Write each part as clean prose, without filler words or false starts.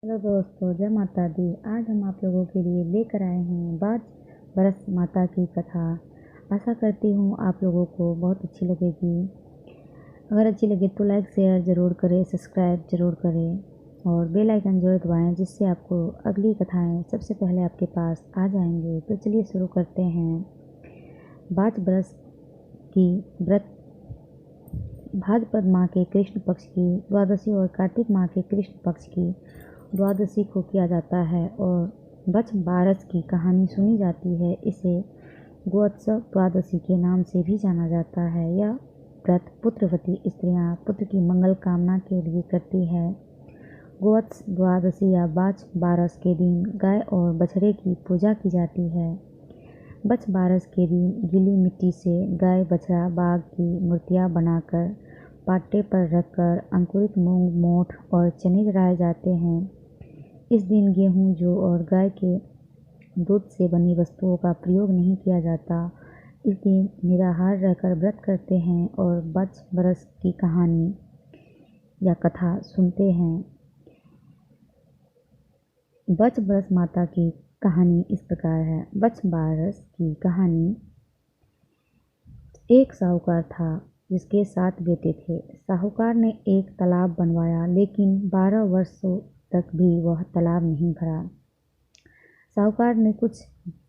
Hello दोस्तों, जय माता दी। आज हम आप लोगों के लिए लेकर आए हैं 5 बरस माता की कथा। आशा करती हूँ आप लोगों को बहुत अच्छी लगेगी। अगर अच्छी लगे तो लाइक शेयर ज़रूर करें, सब्सक्राइब ज़रूर करें और बेल आइकन ज़रूर दबाएँ, जिससे आपको अगली कथाएँ सबसे पहले आपके पास आ जाएंगे। तो चलिए शुरू करते हैं। 5 बरस की व्रत भाद्रपद माह के कृष्ण पक्ष की द्वादशी और कार्तिक माह के कृष्ण पक्ष की द्वादशी को किया जाता है और बछ बारस की कहानी सुनी जाती है। इसे गोत्सव द्वादशी के नाम से भी जाना जाता है। यह व्रत पुत्रवती स्त्रियां पुत्र की मंगल कामना के लिए करती है। गोत्स द्वादशी या बछ बारस के दिन गाय और बछड़े की पूजा की जाती है। बछ बारस के दिन गीली मिट्टी से गाय, बछड़ा, बाघ की मूर्तियां बनाकर पाटे पर रखकर अंकुरित मूंग, मोठ और चने चढ़ाए जाते हैं। इस दिन गेहूं, जौ और गाय के दूध से बनी वस्तुओं का प्रयोग नहीं किया जाता। इस दिन निराहार रहकर व्रत करते हैं और बछ बरस की कहानी या कथा सुनते हैं। बछ बरस माता की कहानी इस प्रकार है। बछ बारस की कहानी। एक साहूकार था जिसके 7 बेटे थे। साहूकार ने एक तालाब बनवाया, लेकिन 12 वर्षों तक भी वह तालाब नहीं भरा। साहूकार ने कुछ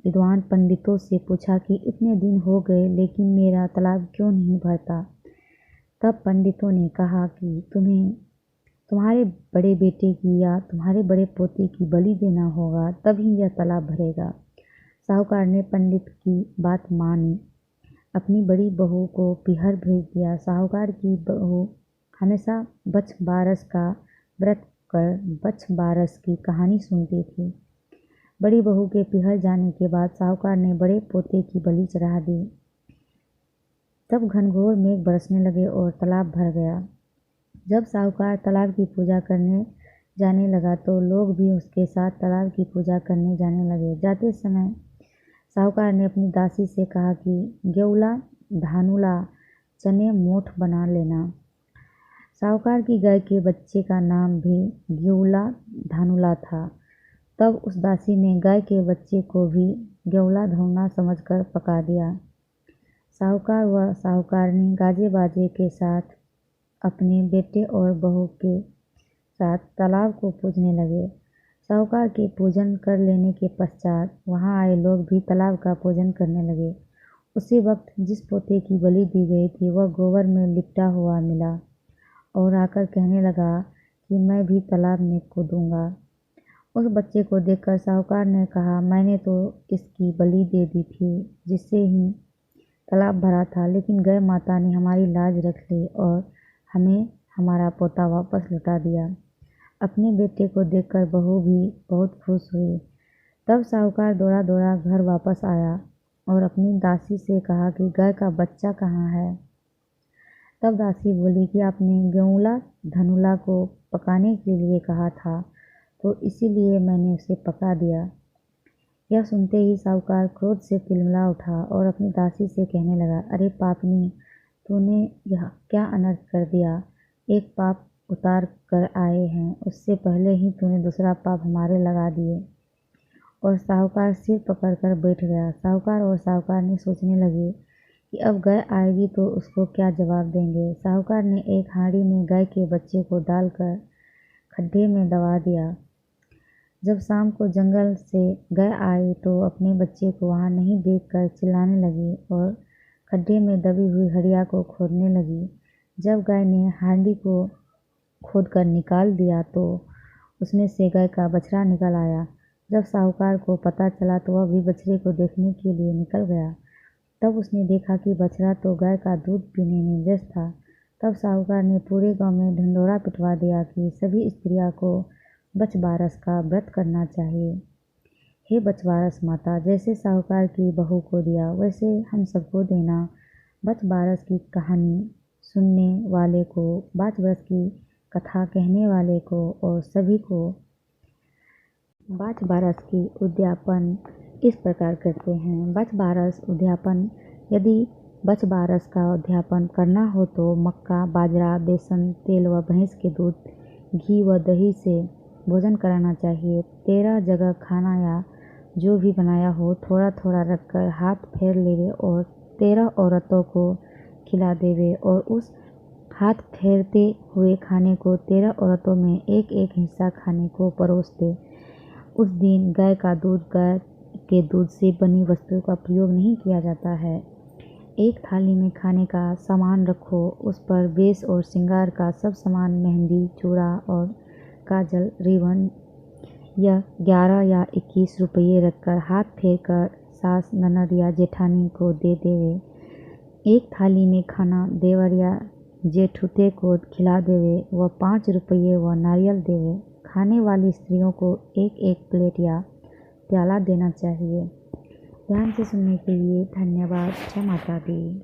विद्वान पंडितों से पूछा कि इतने दिन हो गए लेकिन मेरा तालाब क्यों नहीं भरता। तब पंडितों ने कहा कि तुम्हें तुम्हारे बड़े बेटे की या तुम्हारे बड़े पोते की बलि देना होगा, तभी यह तालाब भरेगा। साहूकार ने पंडित की बात मानी, अपनी बड़ी बहू को पिहर भेज दिया। साहूकार की बहू हमेशा बछ बारस का व्रत कर बछ बारस की कहानी सुनती थी। बड़ी बहू के पिहर जाने के बाद साहूकार ने बड़े पोते की बलि चढ़ा दी। तब घनघोर मेघ बरसने लगे और तालाब भर गया। जब साहूकार तालाब की पूजा करने जाने लगा तो लोग भी उसके साथ तालाब की पूजा करने जाने लगे। जाते समय साहूकार ने अपनी दासी से कहा कि गेउला, धानुला, चने मोठ बना लेना। साहूकार की गाय के बच्चे का नाम भी गेउला धानुला था। तब उस दासी ने गाय के बच्चे को भी गेउला धौना समझकर पका दिया। साहूकार व साहूकारनी गाजे बाजे के साथ अपने बेटे और बहू के साथ तालाब को पूजने लगे। साहूकार के पूजन कर लेने के पश्चात वहां आए लोग भी तालाब का पूजन करने लगे। उसी वक्त जिस पोते की बलि दी गई थी वह गोबर में लिपटा हुआ मिला और आकर कहने लगा कि मैं भी तालाब में कूदूंगा। उस बच्चे को देखकर साहूकार ने कहा, मैंने तो इसकी बलि दे दी थी जिससे ही तालाब भरा था, लेकिन गाय माता ने हमारी लाज रख ली और हमें हमारा पोता वापस लौटा दिया। अपने बेटे को देखकर बहू भी बहुत खुश हुई। तब साहूकार दौड़ा दौड़ा घर वापस आया और अपनी दासी से कहा कि गाय का बच्चा कहाँ है। तब दासी बोली कि आपने गेउला धनुला को पकाने के लिए कहा था, तो इसीलिए मैंने उसे पका दिया। यह सुनते ही साहूकार क्रोध से तिलमिला उठा और अपनी दासी से कहने लगा, अरे पापनी, तूने यह क्या अनर्थ कर दिया। एक पाप उतार कर आए हैं, उससे पहले ही तूने दूसरा पाप हमारे लगा दिए। और साहूकार सिर पकड़कर बैठ गया। साहूकार और साहूकारनी सोचने लगे कि अब गाय आएगी तो उसको क्या जवाब देंगे। साहूकार ने एक हांडी में गाय के बच्चे को डालकर खड्डे में दबा दिया। जब शाम को जंगल से गाय आई तो अपने बच्चे को वहां नहीं देखकर चिल्लाने लगी और खड्डे में दबी हुई हड़िया को खोदने लगी। जब गाय ने हांडी को खोदकर निकाल दिया तो उसमें से गाय का बछड़ा निकल आया। जब साहूकार को पता चला तो वह भी बछड़े को देखने के लिए निकल गया। तब उसने देखा कि बछड़ा तो गाय का दूध पीने में व्यस्त था। तब साहूकार ने पूरे गांव में ढिंढोरा पिटवा दिया कि सभी स्त्रियां को बछ बारस का व्रत करना चाहिए। हे बछ बारस माता, जैसे साहूकार की बहू को दिया वैसे हम सबको देना। बछ बारस की कहानी सुनने वाले को, 5 बरस की कथा कहने वाले को और सभी को बछ बारस की उद्यापन इस प्रकार करते हैं। बछ बारस उद्यापन। यदि बछ बारस का उद्यापन करना हो तो मक्का, बाजरा, बेसन, तेल व भैंस के दूध, घी व दही से भोजन कराना चाहिए। 13 जगह खाना या जो भी बनाया हो थोड़ा थोड़ा रखकर हाथ फेर लेवे और 13 औरतों को खिला देवे और उस हाथ फेरते हुए खाने को 13 औरतों में एक एक हिस्सा खाने को परोस दे। उस दिन गाय का दूध, गाय के दूध से बनी वस्तुओं का प्रयोग नहीं किया जाता है। एक थाली में खाने का सामान रखो, उस पर बेस और श्रृंगार का सब सामान, मेहंदी, चूड़ा और काजल, रिबन यह 11 या 21 रुपये रखकर हाथ फेर कर सास, ननद या जेठानी को दे देवे। एक थाली में खाना देवर या जेठुते को खिला देवे व 5 रुपये व नारियल देवे। खाने वाली स्त्रियों को एक एक प्लेट या प्याला देना चाहिए। ध्यान से सुनने के लिए धन्यवाद। जय माता दी।